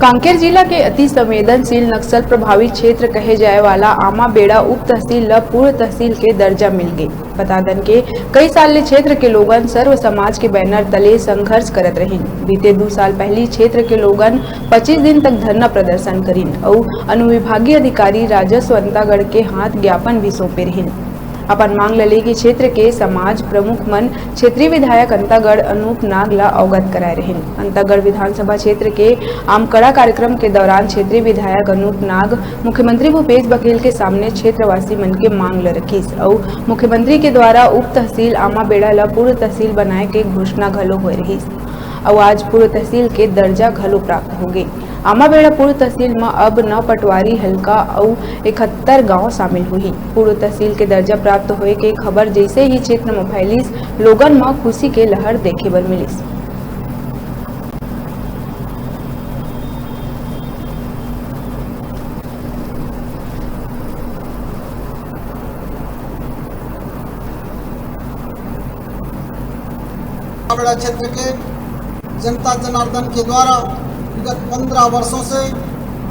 कांकेर जिला के अति संवेदनशील नक्सल प्रभावित क्षेत्र कहे जाए वाला आमाबेड़ा उप तहसील ल पूर्व तहसील के दर्जा मिल गई। बता दन के कई साल ले क्षेत्र के लोगन सर्व समाज के बैनर तले संघर्ष करत रहिन। बीते 2 साल पहले क्षेत्र के लोगन 25 दिन तक धरना प्रदर्शन करिन और अनुविभागीय अधिकारी राजस्व अंतागढ़ के हाथ ज्ञापन भी सौंपे रहिन। अपन मांग लले की क्षेत्र के समाज प्रमुख मन क्षेत्रीय विधायक अंतागढ़ अनूप नाग ला अवगत कराए रहिन। अंतागढ़ विधानसभा क्षेत्र के आमकड़ा कार्यक्रम के दौरान क्षेत्रीय विधायक अनूप नाग मुख्यमंत्री भूपेश बघेल के सामने क्षेत्रवासी मन के मांग ल रखिस और मुख्यमंत्री के द्वारा उप तहसील आमाबेड़ा ला पूर्व तहसील बनाए के घोषणा घलो होए रहिस और आज पूर्व तहसील के दर्जा घलो प्राप्त हो गए। आमाबेड़ा पूर्व तहसील में अब 9 पटवारी हल्का और 71 गांव शामिल हुई। पूर्व तहसील के दर्जा प्राप्त होए के खबर जैसे ही क्षेत्र में फैलिस, लोगन में खुशी के लहर देखे बर मिलिस। आमाबेड़ा क्षेत्र के जनता जनार्दन के द्वारा विगत 15 वर्षों से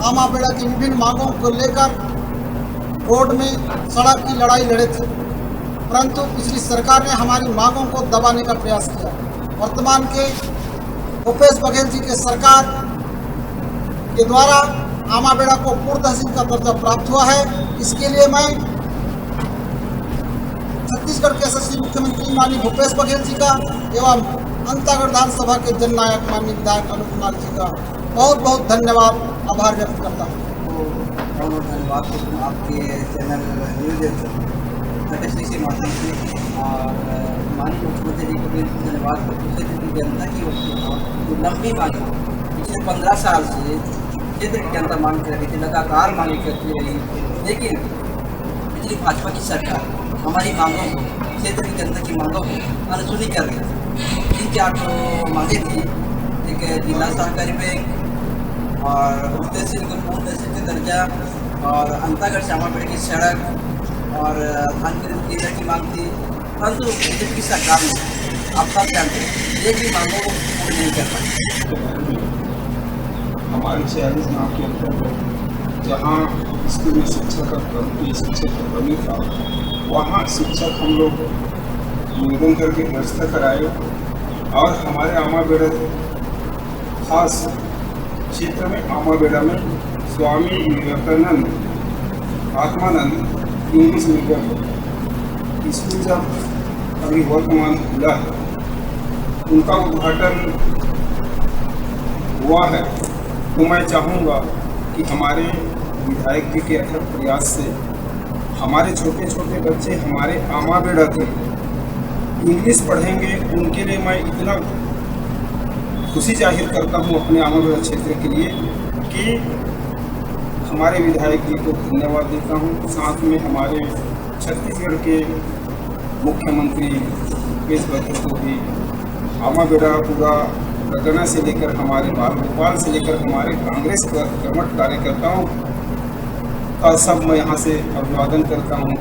आमाबेड़ा की विभिन्न मांगों को लेकर रोड में सड़क की लड़ाई लड़े थे, परंतु पिछली सरकार ने हमारी मांगों को दबाने का प्रयास किया। वर्तमान के भूपेश बघेल जी के सरकार के द्वारा आमाबेड़ा को पूर्व तहसील का दर्जा प्राप्त हुआ है। इसके लिए मैं छत्तीसगढ़ के यशस्वी मुख्यमंत्री माननीय भूपेश बघेल जी का एवं अंतागढ़ विधानसभा के जननायक माननीय विधायक अनूप नाग जी का बहुत बहुत धन्यवाद आभार व्यक्त करता हूँ। बहुत बहुत धन्यवाद आपके चैनल न्यूज से माध्यम से और माननीय मुख्यमंत्री जी को भी धन्यवाद। क्षेत्र की जनता की जो लंबी मांग पिछले 15 साल से क्षेत्र की जनता मांग कर रही थी, लगातार मांगे करती रही, लेकिन पिछली भाजपा की सरकार हमारी मांगों को, क्षेत्र की जनता की मांगों को अनसुनी कर रही थी। 3-4 तो मांगे थी, एक जिला सहकारी बैंक और उप तहसील को पूर्व तहसील का दर्जा और अंतागढ़ से आमाबेड़ा की सड़क और धान खरीद केंद्र की मांग थी, परंतु बीजेपी की सरकार ने आप सब जानते हैं एक भी मांगों को पूर्ण नहीं कर पाई। हमारे 46 गाँव के अंतर्गत जहाँ स्कूली शिक्षा का शिक्षक का कमी था, वहाँ शिक्षक हम लोग निवेदन करके व्यवस्था कराए और हमारे आमाबेड़ा खास क्षेत्र में आमाबेड़ा में Swami Vivekananda Atmanand English medium school जब अभी वर्तमान खुला है, उनका उद्घाटन हुआ है, तो मैं चाहूँगा कि हमारे विधायक जी के अथक प्रयास से हमारे छोटे छोटे बच्चे हमारे आमाबेड़ा के इंग्लिश पढ़ेंगे। उनके लिए मैं इतना खुशी जाहिर करता हूँ अपने आमाबेड़ा क्षेत्र के लिए कि हमारे विधायक जी को धन्यवाद देता हूँ। साथ में हमारे छत्तीसगढ़ के मुख्यमंत्री भूपेश बघेल को भी आमाबेड़ा पूरा रगना से लेकर हमारे बाल गोपाल से लेकर हमारे कांग्रेस का कर्मठ कार्यकर्ताओं का सब मैं यहाँ से अभिवादन करता हूँ।